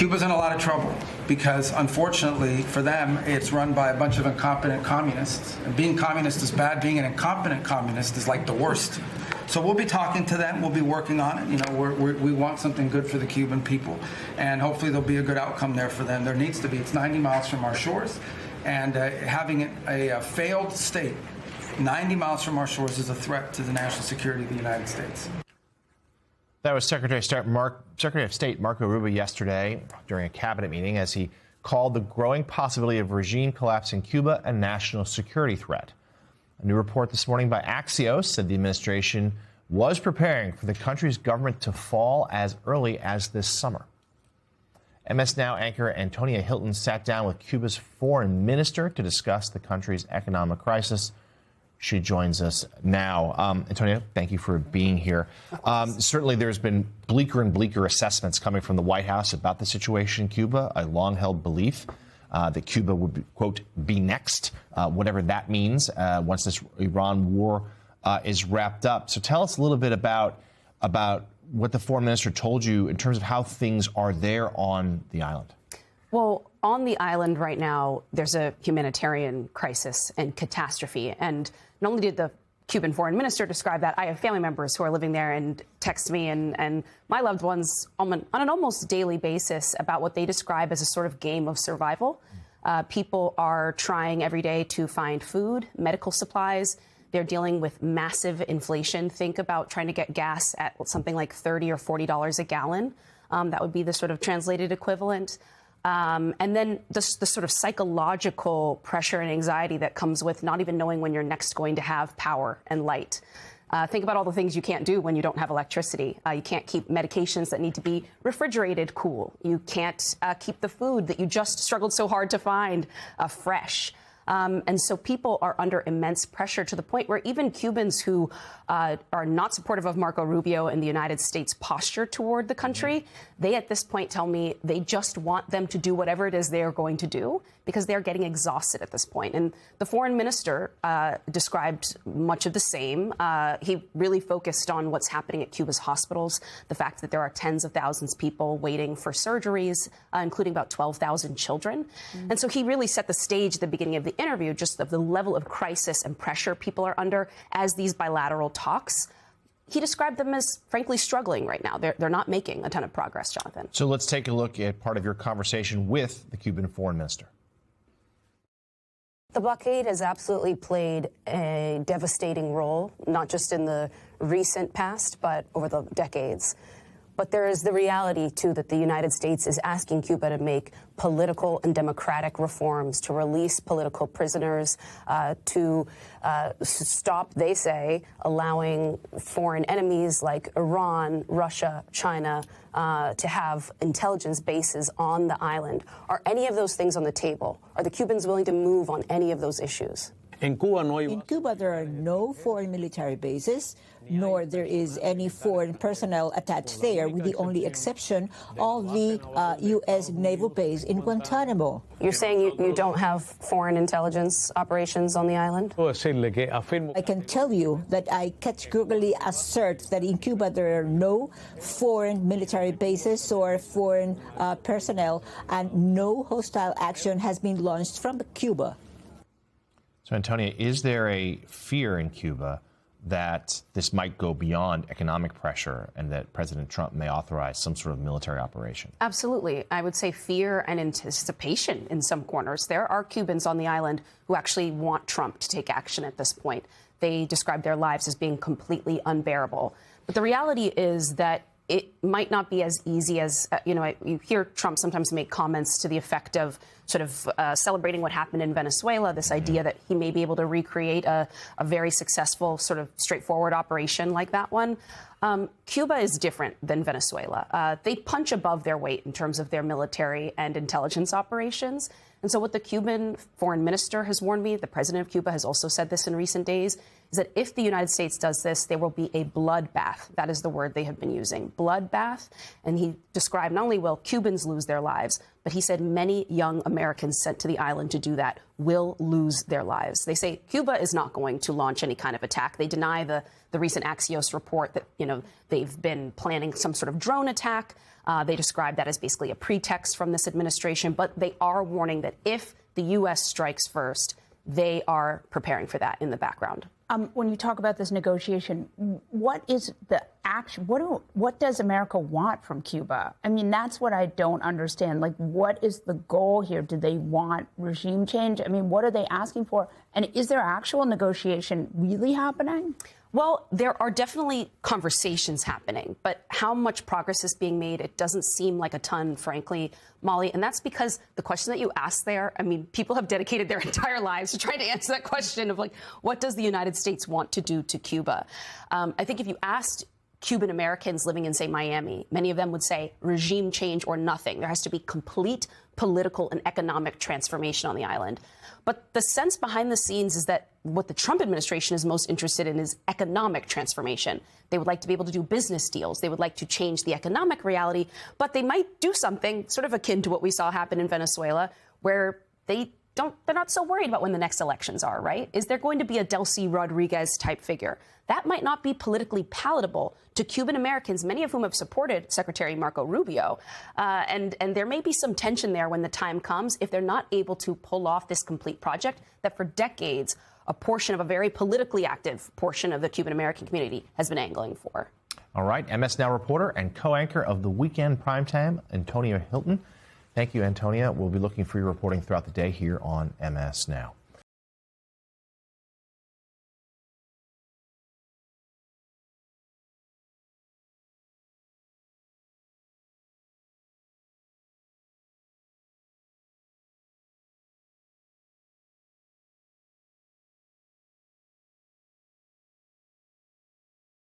Cuba's in a lot of trouble because, unfortunately for them, it's run by a bunch of incompetent communists. And being communist is bad. Being an incompetent communist is like the worst. So we'll be talking to them. We'll be working on it. You know, we want something good for the Cuban people, and hopefully there'll be a good outcome there for them. There needs to be. It's 90 miles from our shores, and having a failed state 90 miles from our shores is a threat to the national security of the United States. That was Secretary of State Marco Rubio yesterday during a cabinet meeting as he called the growing possibility of regime collapse in Cuba a national security threat. A new report this morning by Axios said the administration was preparing for the country's government to fall as early as this summer. MS Now anchor Antonia Hilton sat down with Cuba's foreign minister to discuss the country's economic crisis. She joins us now. Antonia, thank you for being here. Certainly there's been bleaker and bleaker assessments coming from the White House about the situation in Cuba, a long-held belief that Cuba would, quote, be next, whatever that means, once this Iran war is wrapped up. So tell us a little bit about what the foreign minister told you in terms of how things are there on the island. Well, on the island right now, there's a humanitarian crisis and catastrophe. And not only did the Cuban foreign minister describe that, I have family members who are living there and text me and my loved ones on an almost daily basis about what they describe as a sort of game of survival. People are trying every day to find food, medical supplies. They're dealing with massive inflation. Think about trying to get gas at something like $30 or $40 a gallon. That would be the sort of translated equivalent. And then the sort of psychological pressure and anxiety that comes with not even knowing when you're next going to have power and light. Think about all the things you can't do when you don't have electricity. You can't keep medications that need to be refrigerated cool. You can't keep the food that you just struggled so hard to find fresh. And so people are under immense pressure to the point where even Cubans who are not supportive of Marco Rubio and the United States posture toward the country, they at this point tell me they just want them to do whatever it is they are going to do because they're getting exhausted at this point. And the foreign minister described much of the same. He really focused on what's happening at Cuba's hospitals, the fact that there are tens of thousands of people waiting for surgeries, including about 12,000 children. And so he really set the stage at the beginning of the interview, just of the level of crisis and pressure people are under as these bilateral talks. He described them as, frankly, struggling right now. They're not making a ton of progress, Jonathan. So let's take a look at part of your conversation with the Cuban foreign minister. The blockade has absolutely played a devastating role, not just in the recent past, but over the decades. But there is the reality, too, that the United States is asking Cuba to make political and democratic reforms, to release political prisoners, to stop, they say, allowing foreign enemies like Iran, Russia, China to have intelligence bases on the island. Are any of those things on the table? Are the Cubans willing to move on any of those issues? In Cuba, there are no foreign military bases, nor there is any foreign personnel attached there, with the only exception of the U.S. naval base in Guantanamo. You're saying you don't have foreign intelligence operations on the island? I can tell you that I categorically assert that in Cuba there are no foreign military bases or foreign personnel, and no hostile action has been launched from Cuba. So, Antonia, is there a fear in Cuba that this might go beyond economic pressure and that President Trump may authorize some sort of military operation? Absolutely. I would say fear and anticipation in some corners. There are Cubans on the island who actually want Trump to take action at this point. They describe their lives as being completely unbearable. But the reality is that it might not be as easy as, you hear Trump sometimes make comments to the effect of sort of celebrating what happened in Venezuela, this idea that he may be able to recreate a very successful sort of straightforward operation like that one. Cuba is different than Venezuela. They punch above their weight in terms of their military and intelligence operations. And so what the Cuban foreign minister has warned me, the president of Cuba has also said this in recent days, is that if the United States does this, there will be a bloodbath. That is the word they have been using, bloodbath. And he described not only will Cubans lose their lives, but he said many young Americans sent to the island to do that will lose their lives. They say Cuba is not going to launch any kind of attack. They deny the recent Axios report that, they've been planning some sort of drone attack. They describe that as basically a pretext from this administration. But they are warning that if the U.S. strikes first, they are preparing for that in the background. When you talk about this negotiation, what is the action? What does America want from Cuba? I mean, that's what I don't understand. Like, what is the goal here? Do they want regime change? I mean, what are they asking for? And is there actual negotiation really happening? Well, there are definitely conversations happening, but how much progress is being made, it doesn't seem like a ton, frankly, Molly. And that's because the question that you asked there, I mean, people have dedicated their entire lives to trying to answer that question of, like, what does the United States want to do to Cuba? I think if you asked Cuban Americans living in, say, Miami, many of them would say regime change or nothing. There has to be complete political and economic transformation on the island. But the sense behind the scenes is that what the Trump administration is most interested in is economic transformation. They would like to be able to do business deals. They would like to change the economic reality, but they might do something sort of akin to what we saw happen in Venezuela, where they're not so worried about when the next elections are, right? Is there going to be a Delcy Rodriguez type figure? That might not be politically palatable to Cuban Americans, many of whom have supported Secretary Marco Rubio. And there may be some tension there when the time comes if they're not able to pull off this complete project that for decades a portion of a very politically active portion of the Cuban American community has been angling for. All right. MS Now reporter and co-anchor of the Weekend Primetime, Antonia Hilton. Thank you, Antonia. We'll be looking for your reporting throughout the day here on MS Now.